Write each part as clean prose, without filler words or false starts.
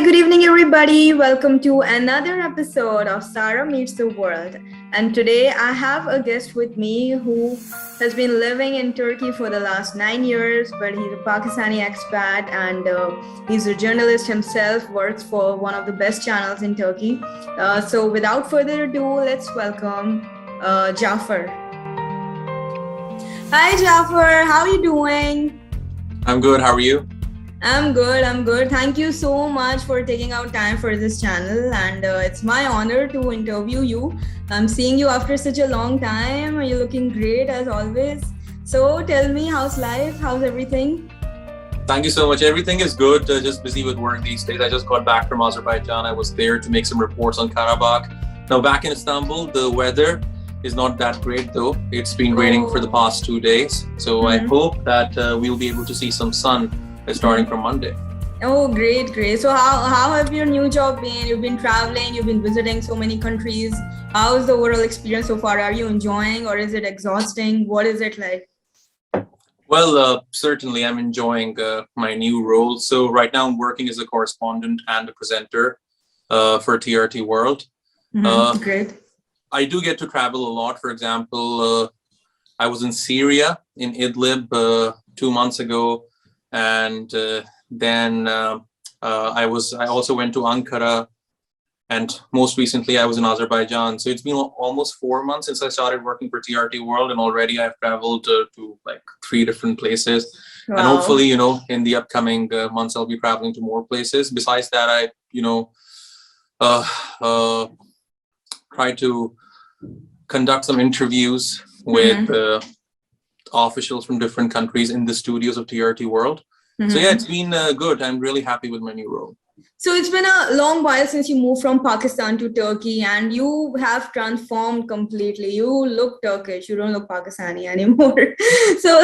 good evening, everybody. Welcome to another episode of Sarah Meets the World. And today I have a guest with me who has been living in Turkey for the last 9 years, but he's a Pakistani expat and he's a journalist himself, works for one of the best channels in Turkey. So without further ado, let's welcome Jaffer. Hi, Jaffer. How are you doing? I'm good. How are you? I'm good. I'm good. Thank you so much for taking out time for this channel. And it's my honor to interview you. I'm seeing you after such a long time. You're looking great as always. So tell me, how's life? How's everything? Thank you so much. Everything is good. Just busy with work these days. I just got back from Azerbaijan. I was there to make some reports on Karabakh. Now back in Istanbul, the weather is not that great though. It's been raining for the past 2 days. So I hope that we'll be able to see some sun starting from Monday. Oh, great. So how have your new job been? You've been traveling, you've been visiting so many countries. How's the overall experience so far? Are you enjoying or is it exhausting? What is it like? Well, certainly I'm enjoying my new role. So right now I'm working as a correspondent and a presenter for TRT World. Great. I do get to travel a lot. For example, I was in Syria, in Idlib 2 months ago. And then I also went to Ankara, and most recently I was in Azerbaijan. So it's been almost 4 months since I started working for TRT World, and already I've traveled to like 3 different places. Wow. And hopefully, in the upcoming months, I'll be traveling to more places. Besides that, I, try to conduct some interviews with officials from different countries in the studios of TRT World. So yeah, it's been good. I'm really happy with my new role. So it's been a long while since you moved from Pakistan to Turkey, and you have transformed completely. You look Turkish. You don't look Pakistani anymore. So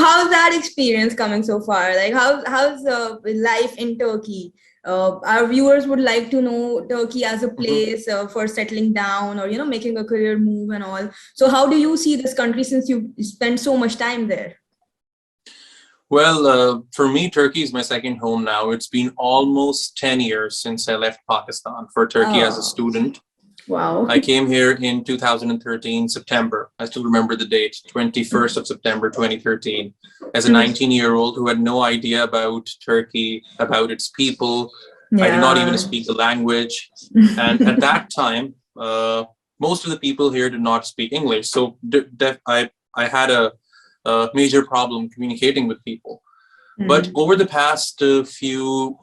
how's that experience coming so far? Like how's life in Turkey? Our viewers would like to know Turkey as a place for settling down or, making a career move and all. So how do you see this country since you spent so much time there? Well, for me, Turkey is my second home now. It's been almost 10 years since I left Pakistan for Turkey as a student. Wow. I came here in 2013, September. I still remember the date, 21st of September, 2013, as a 19-year-old who had no idea about Turkey, about its people. Yeah. I did not even speak the language. And at that time, most of the people here did not speak English. So I had a major problem communicating with people. But over the past few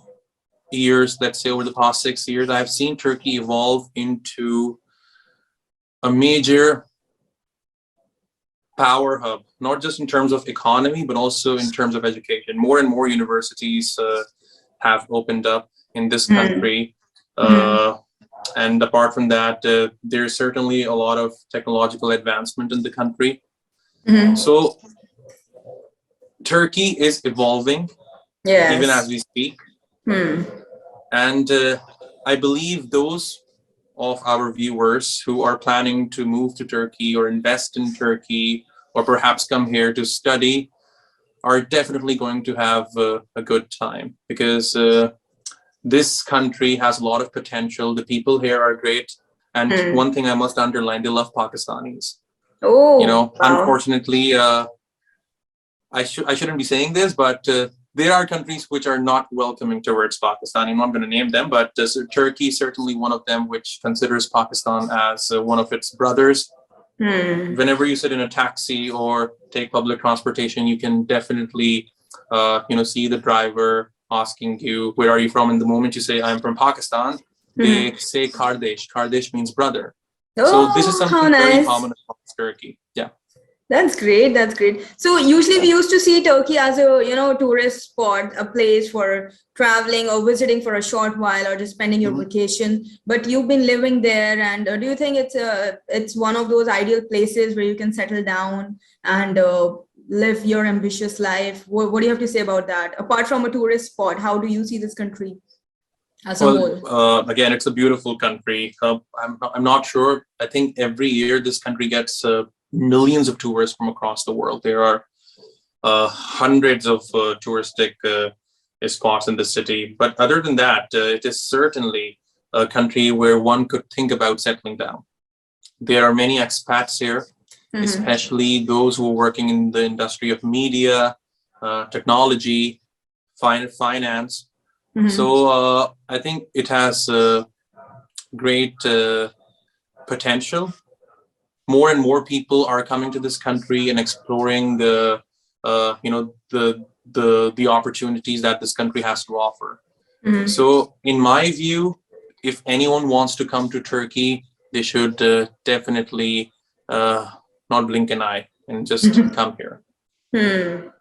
years, let's say over the past 6 years, I've seen Turkey evolve into a major power hub, not just in terms of economy, but also in terms of education. More and more universities have opened up in this country. And apart from that, there's certainly a lot of technological advancement in the country. So Turkey is evolving, even as we speak. And I believe those of our viewers who are planning to move to Turkey or invest in Turkey or perhaps come here to study are definitely going to have a good time, because this country has a lot of potential. The people here are great. And one thing I must underline, they love Pakistanis. Oh, wow. Unfortunately, I shouldn't be saying this, but there are countries which are not welcoming towards Pakistan. I'm not going to name them, but Turkey is certainly one of them, which considers Pakistan as one of its brothers. Whenever you sit in a taxi or take public transportation, you can definitely, see the driver asking you, where are you from? And the moment you say, I'm from Pakistan, they say Kardesh. Kardesh means brother. So this is something very common across Turkey. Yeah. That's great. So usually we used to see Turkey as a, tourist spot, a place for traveling or visiting for a short while or just spending your vacation. But you've been living there, and do you think it's one of those ideal places where you can settle down and live your ambitious life? What do you have to say about that? Apart from a tourist spot, how do you see this country as a whole? Again, it's a beautiful country. I'm not sure. I think every year this country gets millions of tourists from across the world. There are hundreds of touristic spots in the city. But other than that, it is certainly a country where one could think about settling down. There are many expats here, especially those who are working in the industry of media, technology, finance. So I think it has great potential. More and more people are coming to this country and exploring the opportunities that this country has to offer. So in my view, if anyone wants to come to Turkey, they should definitely not blink an eye and just come here.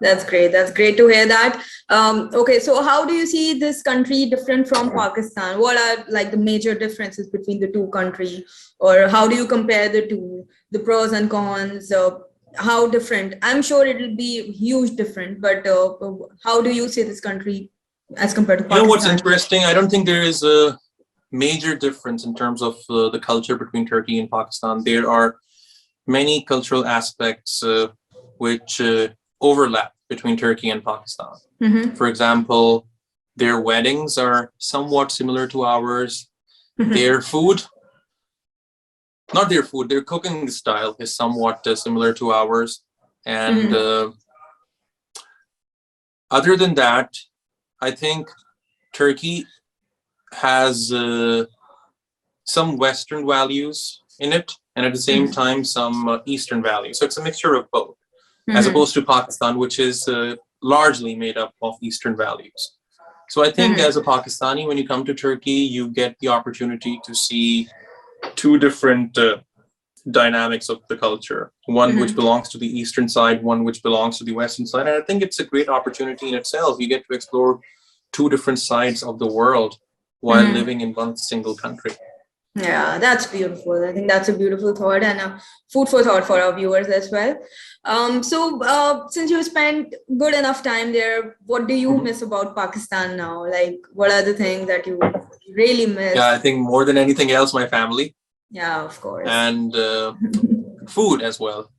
That's great. That's great to hear that. Okay, so how do you see this country different from Pakistan? What are like the major differences between the two countries, or how do you compare the two, the pros and cons? How different? I'm sure it will be huge different, but how do you see this country as compared to Pakistan? You know what's interesting? I don't think there is a major difference in terms of the culture between Turkey and Pakistan. There are many cultural aspects which overlap between Turkey and Pakistan. For example, their weddings are somewhat similar to ours. Their food, not their food, their cooking style is somewhat similar to ours. And other than that, I think Turkey has some Western values in it, and at the same time, some Eastern values. So it's a mixture of both, as opposed to Pakistan, which is largely made up of Eastern values. So I think as a Pakistani, when you come to Turkey, you get the opportunity to see two different dynamics of the culture, one which belongs to the Eastern side, one which belongs to the Western side. And I think it's a great opportunity in itself. You get to explore two different sides of the world while living in one single country. Yeah, that's beautiful. I think that's a beautiful thought and a food for thought for our viewers as well. So since you spent good enough time there, what do you miss about Pakistan now? Like, what are the things that you really miss? Yeah, I think more than anything else, my family. Yeah, of course. And food as well.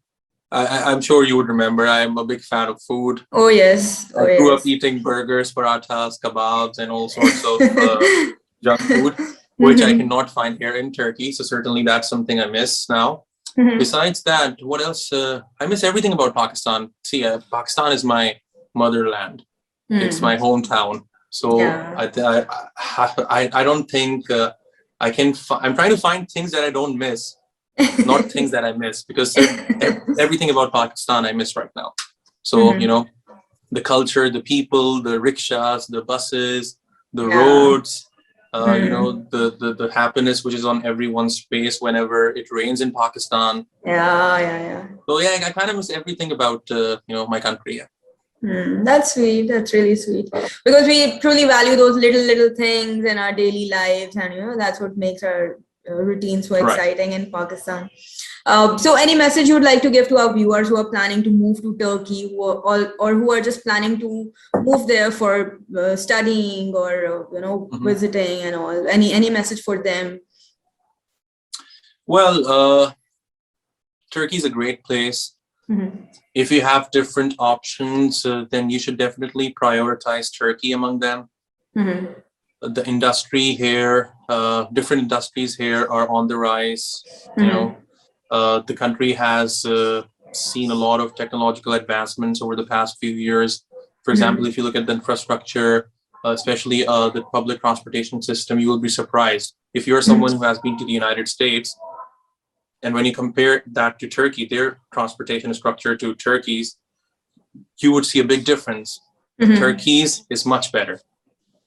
I'm sure you would remember, I'm a big fan of food. Oh, yes. Oh, I grew yes. up eating burgers, parathas, kebabs, and all sorts of junk food, which I cannot find here in Turkey. So certainly that's something I miss now. Besides that, what else? I miss everything about Pakistan. See, Pakistan is my motherland. It's my hometown. So I don't think I can. I'm trying to find things that I don't miss, not things that I miss, because everything about Pakistan I miss right now. So you know, the culture, the people, the rickshaws, the buses, the roads. You know, the happiness which is on everyone's face whenever it rains in Pakistan. Yeah. So yeah, I kind of miss everything about you know, my country. That's sweet. That's really sweet, because we truly value those little things in our daily lives, and you know, that's what makes our routine so exciting in Pakistan. So any message you would like to give to our viewers who are planning to move to Turkey, or who are just planning to move there for studying or you know, visiting and all? Any message for them? Well, Turkey is a great place. If you have different options, then you should definitely prioritize Turkey among them. The industry here, different industries here are on the rise. You know, the country has seen a lot of technological advancements over the past few years. For example, if you look at the infrastructure, especially the public transportation system, you will be surprised. If you're someone who has been to the United States, and when you compare that to Turkey, their transportation structure to Turkey's, you would see a big difference. Turkey's is much better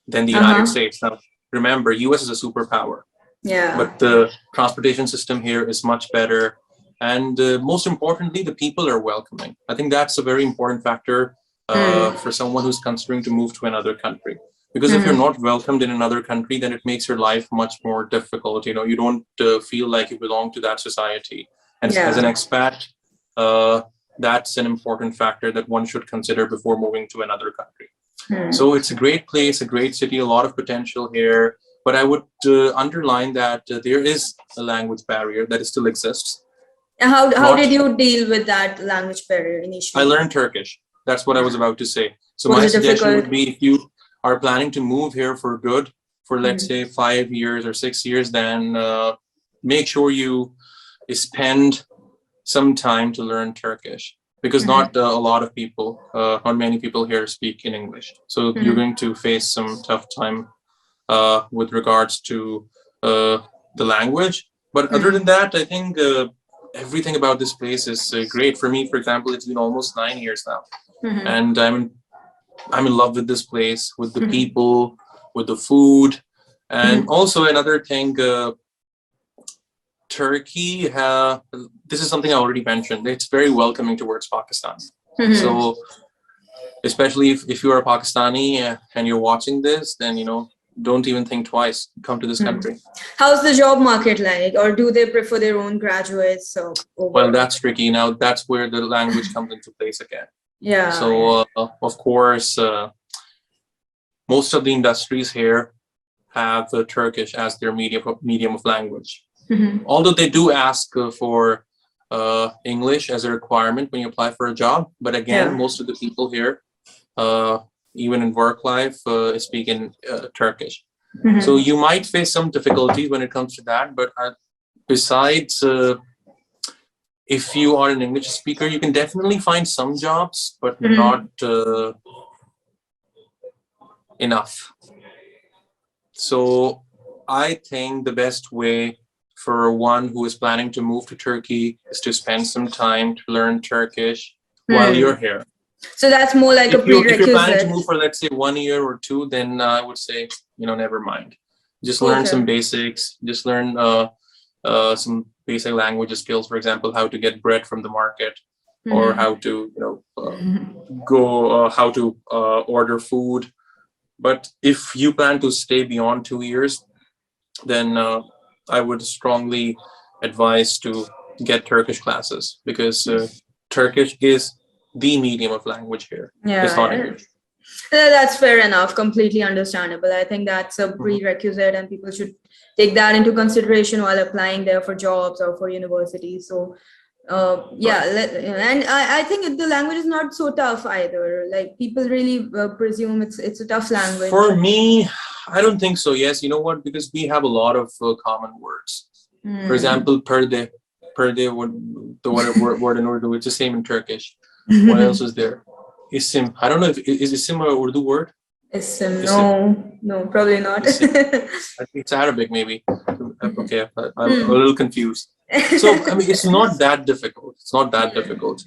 than the United States. Now, remember, US is a superpower. Yeah. But the transportation system here is much better. And most importantly, the people are welcoming. I think that's a very important factor for someone who's considering to move to another country. Because if you're not welcomed in another country, then it makes your life much more difficult. You know, you don't feel like you belong to that society. And as an expat, that's an important factor that one should consider before moving to another country. So it's a great place, a great city, a lot of potential here. But I would underline that there is a language barrier that still exists. How did you deal with that language barrier initially? I learned Turkish. That's what I was about to say. So my suggestion would be, if you are planning to move here for good for, let's say, 5 years or 6 years, then make sure you spend some time to learn Turkish, because not a lot of people, not many people here speak in English. So you're going to face some tough time with regards to the language. But other than that, I think everything about this place is great. For me, for example, it's been almost 9 years now, and I'm in love with this place, with the people, with the food, and also another thing. Turkey, this is something I already mentioned. It's very welcoming towards Pakistan. So, especially if you are a Pakistani and you're watching this, then don't even think twice. Come to this country. How's the job market like, or do they prefer their own graduates? Well, that's tricky. Now that's where the language comes into place again. Yeah. So of course, most of the industries here have Turkish as their medium of language. Although they do ask for English as a requirement when you apply for a job, but again, most of the people here, even in work life, speak in Turkish. So you might face some difficulties when it comes to that, but besides, if you are an English speaker, you can definitely find some jobs, but not enough. So I think the best way for one who is planning to move to Turkey is to spend some time to learn Turkish while you're here. So that's more like a prerequisite. If you're planning to move for, let's say, 1 year or 2, then I would say, never mind. Just learn some basics. Just learn some basic language skills. For example, how to get bread from the market, or how to, how to order food. But if you plan to stay beyond 2 years, then I would strongly advise to get Turkish classes, because Turkish is the medium of language here. It's not English. That's fair enough. Completely understandable. I think that's a prerequisite, and people should take that into consideration while applying there for jobs or for universities. So, and I think the language is not so tough either. Like, people really presume it's a tough language. For me, I don't think so. Yes, you know what? Because we have a lot of common words. For example, perde, the word in Urdu, it's the same in Turkish. What else is there? Isim. I don't know if is Isim a Urdu word? Isim. No, probably not. I think it's Arabic, maybe. Okay, I'm a little confused. So, I mean, it's not that difficult. It's not that difficult.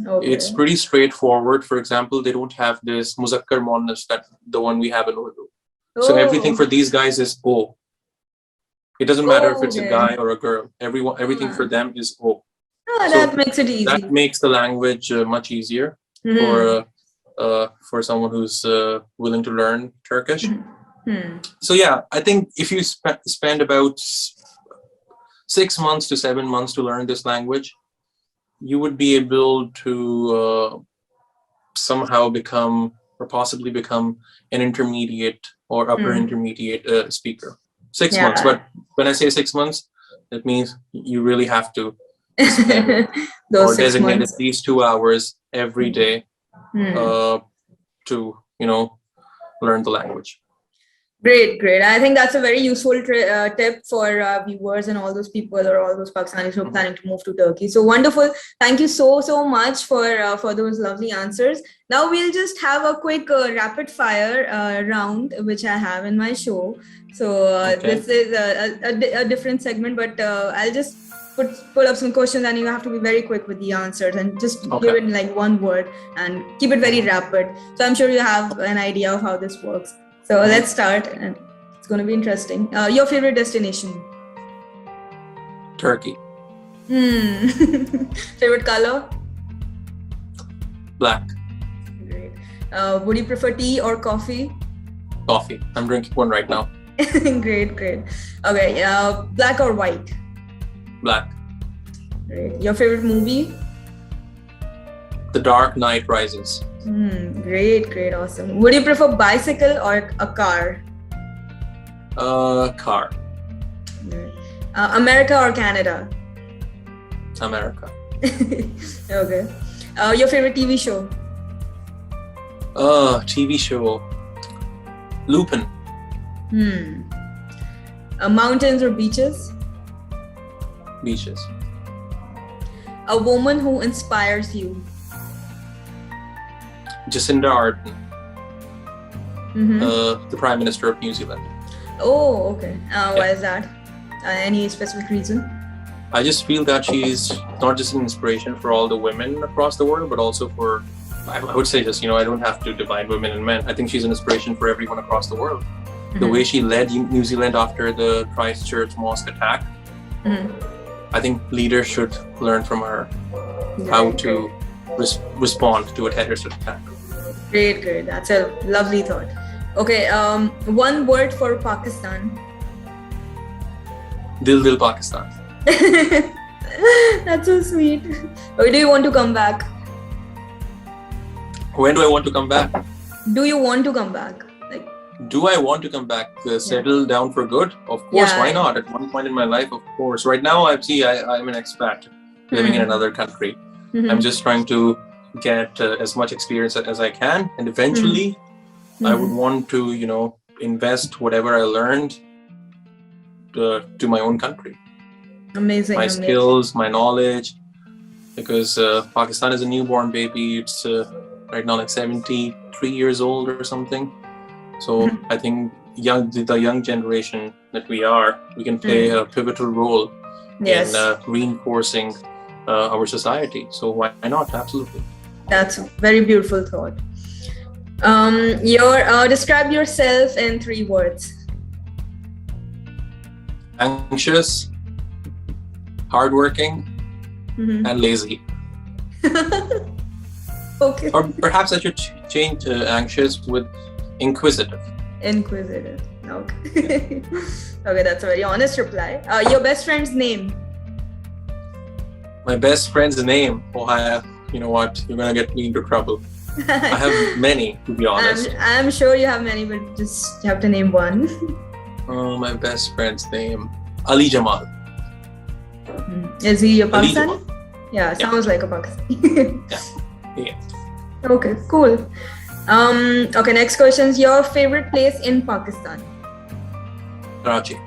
Okay. It's pretty straightforward. For example, they don't have this muzakkar muannas, that the one we have in Urdu. So everything for these guys is O. It doesn't matter if it's a guy or a girl. Everything for them is O. That makes it easy. That makes the language much easier for someone who's willing to learn Turkish. So yeah, I think if you spend about 6 months to 7 months to learn this language, you would be able to somehow become, or possibly become, an intermediate or upper intermediate speaker. 6 months. But when I say 6 months, that means you really have to spend or designate at least 2 hours every day to learn the language. Great. I think that's a very useful tip for viewers and all those people or all those Pakistanis who are planning to move to Turkey. So wonderful. Thank you so much for those lovely answers. Now we'll just have a quick rapid fire round, which I have in my show. So this is a different segment, but I'll just pull up some questions, and you have to be very quick with the answers, and just give it like one word and keep it very rapid. So I'm sure you have an idea of how this works. So let's start, and it's going to be interesting. Your favorite destination? Turkey. Favorite color? Black. Great. Would you prefer tea or coffee? Coffee. I'm drinking one right now. Great. Okay. Black or white? Black. Great. Your favorite movie? The Dark Knight Rises. Great, awesome. Would you prefer bicycle or a car? Car. America or Canada? America. Okay. Your favorite TV show? TV show. Lupin. Mountains or beaches? Beaches. A woman who inspires you? Jacinda Ardern, Mm-hmm. the Prime Minister of New Zealand. Oh, okay. Why is that? Any specific reason? I just feel that she's not just an inspiration for all the women across the world, but also for, I would say just, I don't have to divide women and men. I think she's an inspiration for everyone across the world. Mm-hmm. The way she led New Zealand after the Christchurch mosque attack, I think leaders should learn from her how to respond to a terrorist attack. Great. That's a lovely thought. Okay, one word for Pakistan. Dil Dil Pakistan. That's so sweet. Okay, do you want to come back? When do I want to come back? Do you want to come back? Like, do I want to come back, settle down for good? Of course, why not? At one point in my life, of course. Right now, I'm an expat living in another country. I'm just trying to get as much experience as I can, and eventually, I would want to, invest whatever I learned to my own country. Amazing. My skills, my knowledge, because Pakistan is a newborn baby. It's right now like 73 years old or something. So I think the young generation that we can play a pivotal role in reinforcing our society. So why not? Absolutely. That's a very beautiful thought. Describe yourself in 3 words. Anxious, hardworking, and lazy. Okay. Or perhaps I should change anxious with inquisitive. Inquisitive. Okay. Okay, that's a very honest reply. Your best friend's name? My best friend's name? Oh, you know what? You're gonna get me into trouble. I have many, to be honest. I'm sure you have many, but just you have to name one. Oh, my best friend's name, Ali Jamal. Is he a Pakistani? Yeah, sounds like a Pakistani. Yeah. Okay, cool. Okay, next question is your favorite place in Pakistan? Karachi.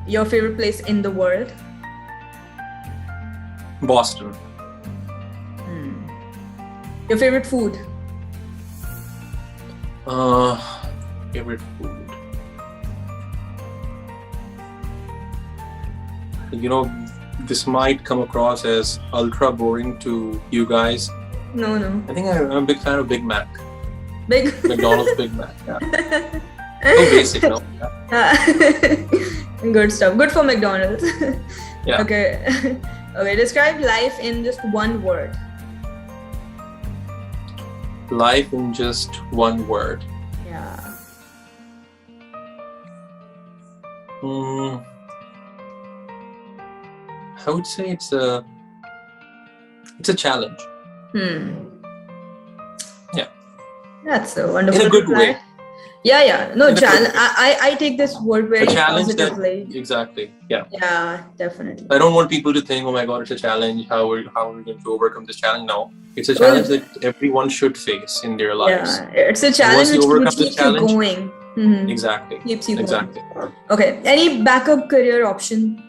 Your favorite place in the world? Boston. Your favorite food? Favorite food. This might come across as ultra boring to you guys. No. I think I'm a big fan of Big Mac. McDonald's Big Mac. Yeah. So basic, no? Good stuff. Good for McDonald's. Yeah. Okay. Okay. Describe life in just one word. Life in just one word. Yeah. I would say it's a challenge. Yeah. That's a wonderful. In a good reply. way. Yeah. No, challenge. I take this word very positively. Exactly. Yeah. Yeah, definitely. I don't want people to think, oh my God, it's a challenge. How are we going to overcome this challenge? No, it's a challenge that everyone should face in their lives. Yeah, it's a challenge which keeps you going. Exactly. Keeps you exactly. going. Okay. Any backup career option?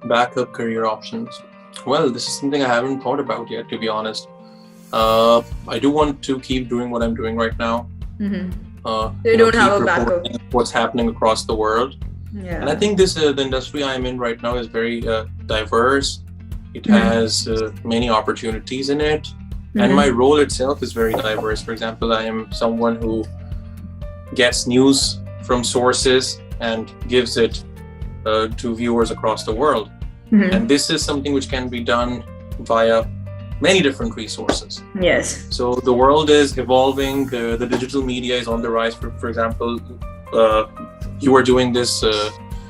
Backup career options. Well, this is something I haven't thought about yet, to be honest. I do want to keep doing what I'm doing right now. You don't have a backup. What's happening across the world. Yeah. And I think the industry I'm in right now is very diverse. It has many opportunities in it. And my role itself is very diverse. For example, I am someone who gets news from sources and gives it to viewers across the world. And this is something which can be done via many different resources. Yes. So the world is evolving. The digital media is on the rise. For example, you are doing this,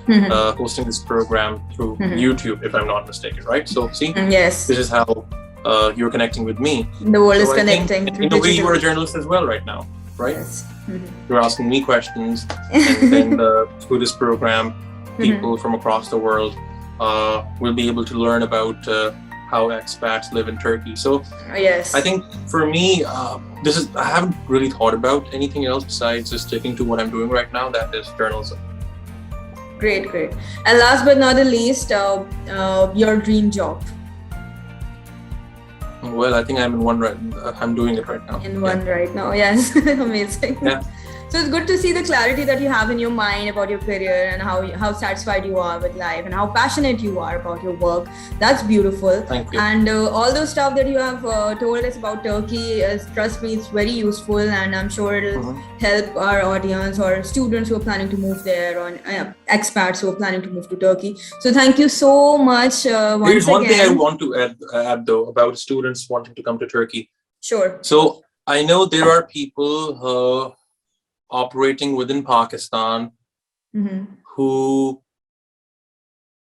hosting this program through YouTube, if I'm not mistaken, right? So see, yes, this is how you're connecting with me. The world is connecting. In a way, you are a journalist as well right now, right? Yes. You're asking me questions, and then through this program, people from across the world will be able to learn about how expats live in Turkey. So Yes. I think for me, I haven't really thought about anything else besides just sticking to what I'm doing right now, that is journalism. Great. And last but not the least, your dream job. Well, I think I'm in one right. I'm doing it right now. Right now, yes. Amazing. Yeah. So it's good to see the clarity that you have in your mind about your career and how satisfied you are with life and how passionate you are about your work. That's beautiful. Thank you. And all those stuff that you have told us about Turkey, trust me, it's very useful, and I'm sure it'll help our audience or students who are planning to move there, or expats who are planning to move to Turkey. So thank you so much once There's one again. thing I want to add though about students wanting to come to Turkey. Sure. So I know there are people operating within Pakistan who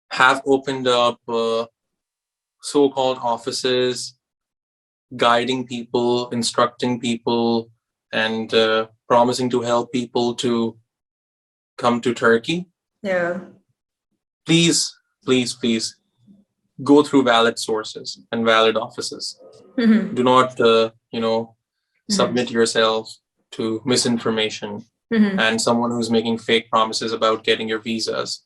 have opened up so-called offices, guiding people, instructing people, and promising to help people to come to Turkey. Yeah. Please go through valid sources and valid offices. Do not, submit yourself to misinformation and someone who's making fake promises about getting your visas,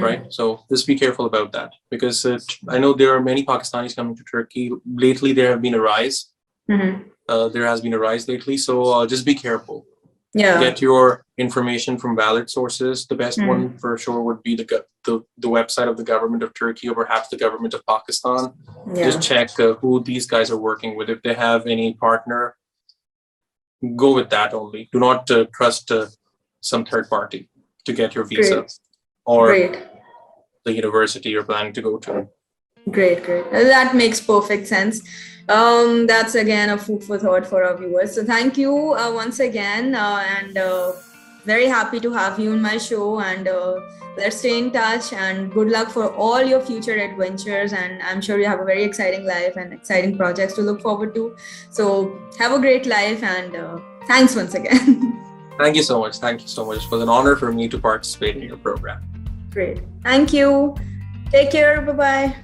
right? So just be careful about that, because I know there are many Pakistanis coming to Turkey. Lately, there has been a rise. Lately, so just be careful. Yeah. Get your information from valid sources. The best one for sure would be the website of the government of Turkey, or perhaps the government of Pakistan. Yeah. Just check who these guys are working with. If they have any partner, go with that only. Do not trust some third party to get your visa or the university you're planning to go to. Great. That makes perfect sense. That's again a food for thought for our viewers. So thank you once again, and very happy to have you in my show, and let's stay in touch, and good luck for all your future adventures, and I'm sure you have a very exciting life and exciting projects to look forward to. So have a great life, and thanks once again. Thank you so much. It was an honor for me to participate in your program. Great. Thank you. Take care. Bye-bye.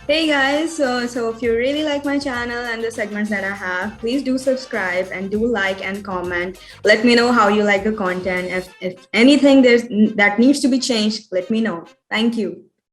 Hey guys, so if you really like my channel and the segments that I have, please do subscribe and do like and comment. Let me know how you like the content. If anything that needs to be changed, let me know. Thank you.